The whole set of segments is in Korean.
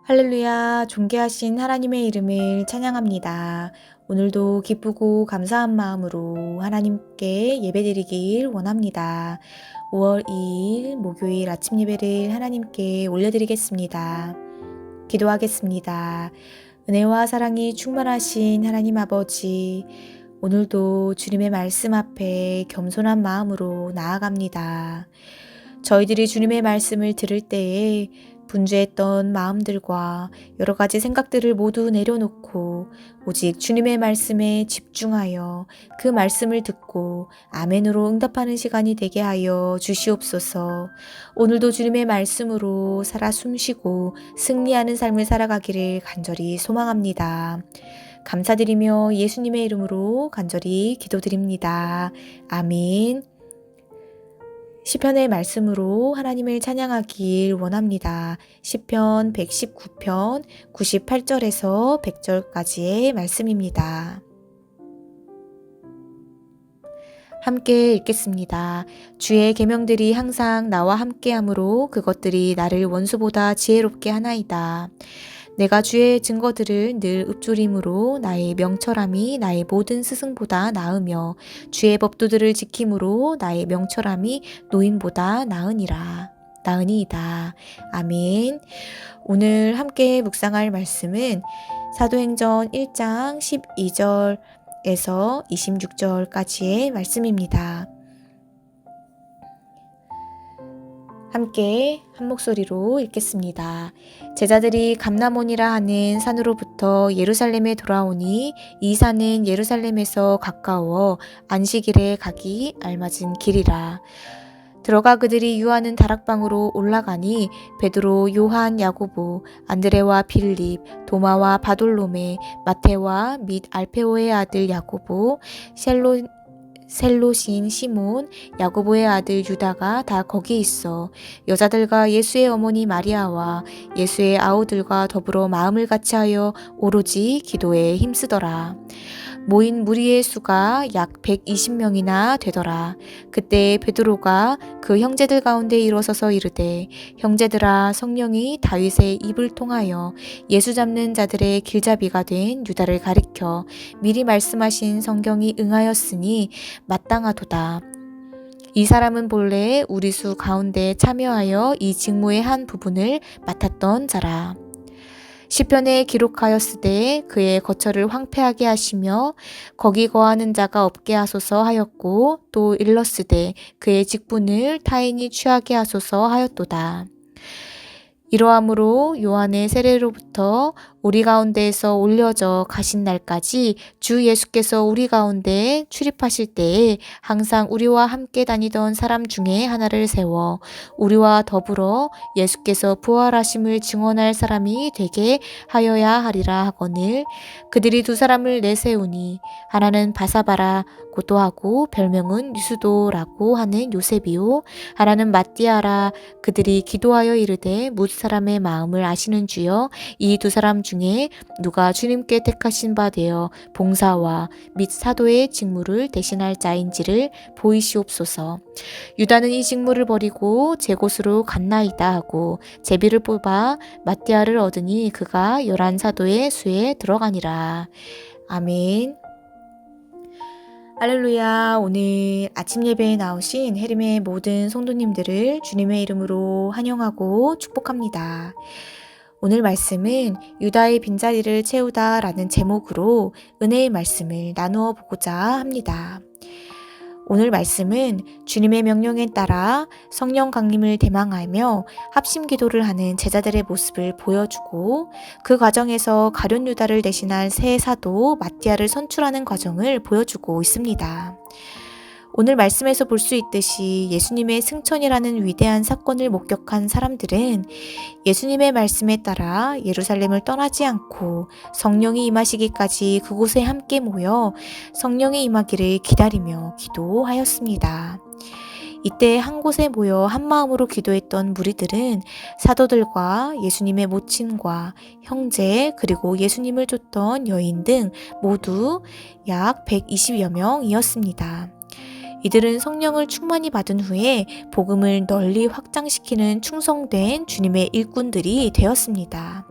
할렐루야, 존귀하신 하나님의 이름을 찬양합니다. 오늘도 기쁘고 감사한 마음으로 하나님께 예배드리길 원합니다. 5월 2일 목요일 아침 예배를 하나님께 올려드리겠습니다. 기도하겠습니다. 은혜와 사랑이 충만하신 하나님 아버지, 오늘도 주님의 말씀 앞에 겸손한 마음으로 나아갑니다. 저희들이 주님의 말씀을 들을 때에 분주했던 마음들과 여러 가지 생각들을 모두 내려놓고 오직 주님의 말씀에 집중하여 그 말씀을 듣고 아멘으로 응답하는 시간이 되게 하여 주시옵소서. 오늘도 주님의 말씀으로 살아 숨쉬고 승리하는 삶을 살아가기를 간절히 소망합니다. 감사드리며 예수님의 이름으로 간절히 기도드립니다. 아멘. 시편의 말씀으로 하나님을 찬양하길 원합니다. 시편 119편 98절에서 100절까지의 말씀입니다. 함께 읽겠습니다. 주의 계명들이 항상 나와 함께하므로 그것들이 나를 원수보다 지혜롭게 하나이다. 내가 주의 증거들을 늘 읊조림으로 나의 명철함이 나의 모든 스승보다 나으며 주의 법도들을 지킴으로 나의 명철함이 노인보다 나으니이다. 아멘. 오늘 함께 묵상할 말씀은 사도행전 1장 12절에서 26절까지의 말씀입니다. 함께 한 목소리로 읽겠습니다. 제자들이 감람원이라 하는 산으로부터 예루살렘에 돌아오니 이 산은 예루살렘에서 가까워 안식일에 가기 알맞은 길이라. 들어가 그들이 유하는 다락방으로 올라가니 베드로, 요한, 야고보, 안드레와 빌립, 도마와 바돌로메, 마테와 및 알페오의 아들 야고보, 셀롯인 시몬, 야고보의 아들 유다가 다 거기 있어 여자들과 예수의 어머니 마리아와 예수의 아우들과 더불어 마음을 같이하여 오로지 기도에 힘쓰더라. 모인 무리의 수가 약 120명이나 되더라. 그때 베드로가 그 형제들 가운데 일어서서 이르되 형제들아, 성령이 다윗의 입을 통하여 예수 잡는 자들의 길잡이가 된 유다를 가리켜 미리 말씀하신 성경이 응하였으니 마땅하도다. 이 사람은 본래 우리 수 가운데 참여하여 이 직무의 한 부분을 맡았던 자라. 시편에 기록하였으되 그의 거처를 황폐하게 하시며 거기 거하는 자가 없게 하소서 하였고, 또 일렀으되 그의 직분을 타인이 취하게 하소서 하였도다. 이러함으로 요한의 세례로부터 우리 가운데에서 올려져 가신 날까지 주 예수께서 우리 가운데 출입하실 때에 항상 우리와 함께 다니던 사람 중에 하나를 세워 우리와 더불어 예수께서 부활하심을 증언할 사람이 되게 하여야 하리라 하거늘, 그들이 두 사람을 내세우니 하나는 바사바라 고도 하고 별명은 유수도라고 하는 요셉이요, 하나는 마띠아라. 그들이 기도하여 이르되 뭇 사람의 마음을 아시는 주여, 이 두 사람 중에 누가 주님께 택하신 바 되어 봉사와 및 사도의 직무를 대신할 자인지를 보이시옵소서. 유다는 이 직무를 버리고 제 곳으로 갔나이다 하고 제비를 뽑아 마띠아를 얻으니 그가 11사도의 수에 들어가니라. 아멘. 할렐루야. 오늘 아침 예배에 나오신 해림의 모든 성도님들을 주님의 이름으로 환영하고 축복합니다. 오늘 말씀은 유다의 빈자리를 채우다 라는 제목으로 은혜의 말씀을 나누어 보고자 합니다. 오늘 말씀은 주님의 명령에 따라 성령 강림을 대망하며 합심 기도를 하는 제자들의 모습을 보여주고, 그 과정에서 가룟 유다를 대신할 새 사도 마띠아를 선출하는 과정을 보여주고 있습니다. 오늘 말씀에서 볼 수 있듯이 예수님의 승천이라는 위대한 사건을 목격한 사람들은 예수님의 말씀에 따라 예루살렘을 떠나지 않고 성령이 임하시기까지 그곳에 함께 모여 성령이 임하기를 기다리며 기도하였습니다. 이때 한 곳에 모여 한 마음으로 기도했던 무리들은 사도들과 예수님의 모친과 형제, 그리고 예수님을 쫓던 여인 등 모두 약 120여 명이었습니다. 이들은 성령을 충만히 받은 후에 복음을 널리 확장시키는 충성된 주님의 일꾼들이 되었습니다.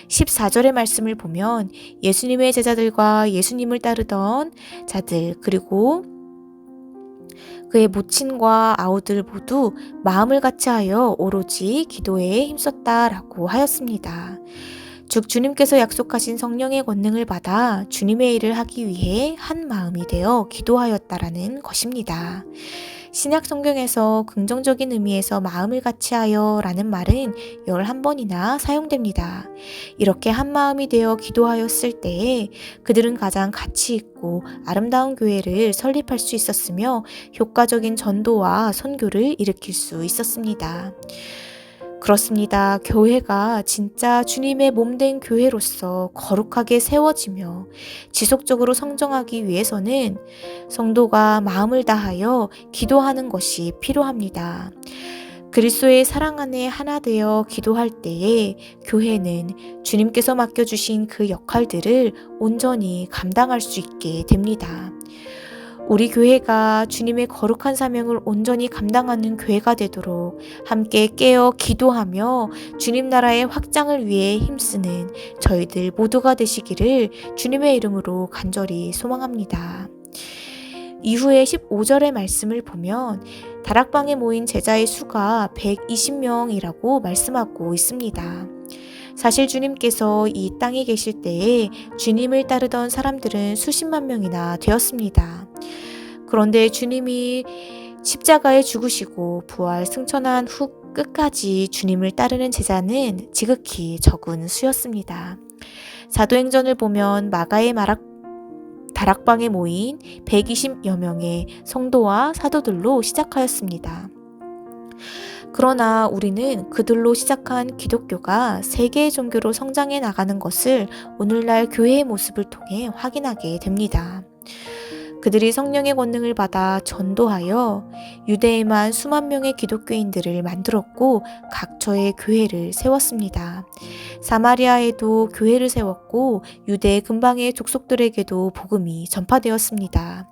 14절의 말씀을 보면 예수님의 제자들과 예수님을 따르던 자들 그리고 그의 모친과 아우들 모두 마음을 같이하여 오로지 기도에 힘썼다라고 하였습니다. 즉 주님께서 약속하신 성령의 권능을 받아 주님의 일을 하기 위해 한 마음이 되어 기도하였다라는 것입니다. 신약 성경에서 긍정적인 의미에서 마음을 같이하여 라는 말은 11번이나 사용됩니다. 이렇게 한 마음이 되어 기도하였을 때에 그들은 가장 가치 있고 아름다운 교회를 설립할 수 있었으며 효과적인 전도와 선교를 일으킬 수 있었습니다. 그렇습니다. 교회가 진짜 주님의 몸된 교회로서 거룩하게 세워지며 지속적으로 성장하기 위해서는 성도가 마음을 다하여 기도하는 것이 필요합니다. 그리스도의 사랑 안에 하나 되어 기도할 때에 교회는 주님께서 맡겨주신 그 역할들을 온전히 감당할 수 있게 됩니다. 우리 교회가 주님의 거룩한 사명을 온전히 감당하는 교회가 되도록 함께 깨어 기도하며 주님 나라의 확장을 위해 힘쓰는 저희들 모두가 되시기를 주님의 이름으로 간절히 소망합니다. 이후에 15절의 말씀을 보면 다락방에 모인 제자의 수가 120명이라고 말씀하고 있습니다. 사실 주님께서 이 땅에 계실 때에 주님을 따르던 사람들은 수십만 명이나 되었습니다. 그런데 주님이 십자가에 죽으시고 부활 승천한 후 끝까지 주님을 따르는 제자는 지극히 적은 수였습니다. 사도행전을 보면 마가의 다락방에 모인 120여 명의 성도와 사도들로 시작하였습니다. 그러나 우리는 그들로 시작한 기독교가 세계의 종교로 성장해 나가는 것을 오늘날 교회의 모습을 통해 확인하게 됩니다. 그들이 성령의 권능을 받아 전도하여 유대에만 수만 명의 기독교인들을 만들었고 각처에 교회를 세웠습니다. 사마리아에도 교회를 세웠고 유대 근방의 족속들에게도 복음이 전파되었습니다.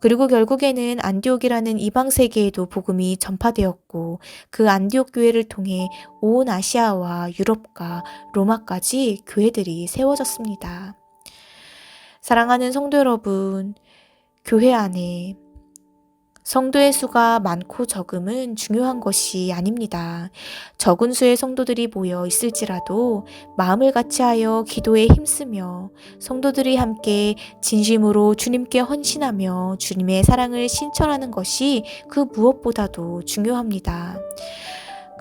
그리고 결국에는 안디옥이라는 이방 세계에도 복음이 전파되었고 그 안디옥 교회를 통해 온 아시아와 유럽과 로마까지 교회들이 세워졌습니다. 사랑하는 성도 여러분, 교회 안에 성도의 수가 많고 적음은 중요한 것이 아닙니다. 적은 수의 성도들이 모여 있을지라도 마음을 같이하여 기도에 힘쓰며 성도들이 함께 진심으로 주님께 헌신하며 주님의 사랑을 신천하는 것이 그 무엇보다도 중요합니다.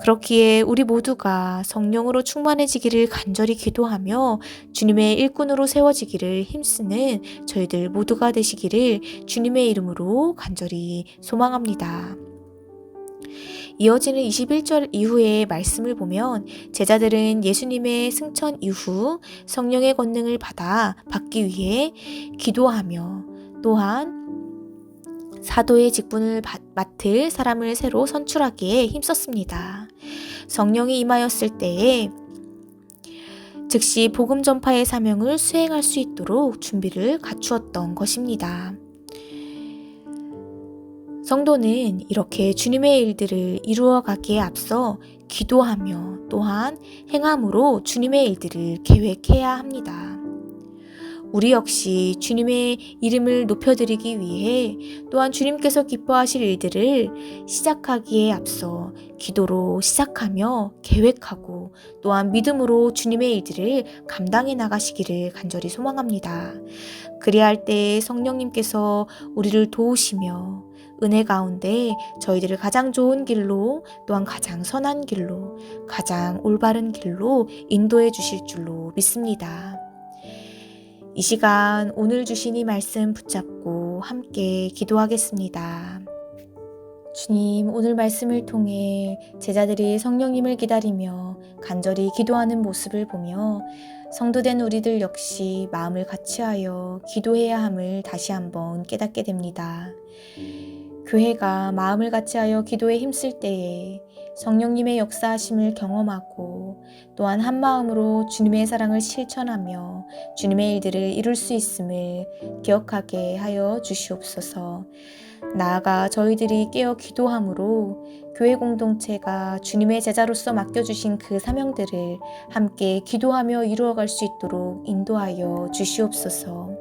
그렇기에 우리 모두가 성령으로 충만해지기를 간절히 기도하며 주님의 일꾼으로 세워지기를 힘쓰는 저희들 모두가 되시기를 주님의 이름으로 간절히 소망합니다. 이어지는 21절 이후의 말씀을 보면 제자들은 예수님의 승천 이후 성령의 권능을 받기 위해 기도하며 또한 사도의 직분을 맡을 사람을 새로 선출하기에 힘썼습니다. 성령이 임하였을 때에 즉시 복음 전파의 사명을 수행할 수 있도록 준비를 갖추었던 것입니다. 성도는 이렇게 주님의 일들을 이루어가기에 앞서 기도하며 또한 행함으로 주님의 일들을 계획해야 합니다. 우리 역시 주님의 이름을 높여드리기 위해 또한 주님께서 기뻐하실 일들을 시작하기에 앞서 기도로 시작하며 계획하고 또한 믿음으로 주님의 일들을 감당해 나가시기를 간절히 소망합니다. 그리할 때 성령님께서 우리를 도우시며 은혜 가운데 저희들을 가장 좋은 길로 또한 가장 선한 길로 가장 올바른 길로 인도해 주실 줄로 믿습니다. 이 시간 오늘 주신 이 말씀 붙잡고 함께 기도하겠습니다. 주님, 오늘 말씀을 통해 제자들이 성령님을 기다리며 간절히 기도하는 모습을 보며 성도된 우리들 역시 마음을 같이하여 기도해야 함을 다시 한번 깨닫게 됩니다. 교회가 마음을 같이하여 기도에 힘쓸 때에 성령님의 역사하심을 경험하고 또한 한 마음으로 주님의 사랑을 실천하며 주님의 일들을 이룰 수 있음을 기억하게 하여 주시옵소서. 나아가 저희들이 깨어 기도함으로 교회 공동체가 주님의 제자로서 맡겨주신 그 사명들을 함께 기도하며 이루어갈 수 있도록 인도하여 주시옵소서.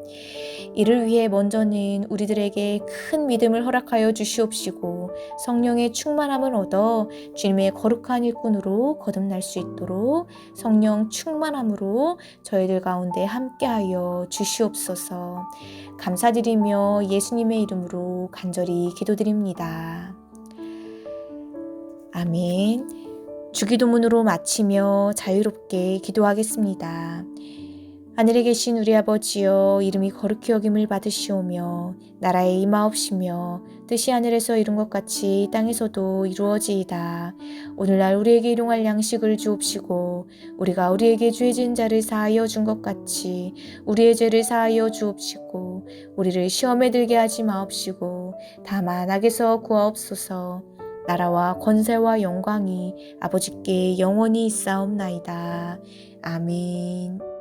이를 위해 먼저는 우리들에게 큰 믿음을 허락하여 주시옵시고 성령의 충만함을 얻어 주님의 거룩한 일꾼으로 거듭날 수 있도록 성령 충만함으로 저희들 가운데 함께하여 주시옵소서. 감사드리며 예수님의 이름으로 간절히 기도드립니다. 아멘. 주기도문으로 마치며 자유롭게 기도하겠습니다. 하늘에 계신 우리 아버지여, 이름이 거룩히 여김을 받으시오며 나라에 임하옵시며 뜻이 하늘에서 이룬 것 같이 땅에서도 이루어지이다. 오늘날 우리에게 일용할 양식을 주옵시고 우리가 우리에게 죄 지은 자를 사하여 준 것 같이 우리의 죄를 사하여 주옵시고 우리를 시험에 들게 하지 마옵시고 다만 악에서 구하옵소서. 나라와 권세와 영광이 아버지께 영원히 있사옵나이다. 아멘.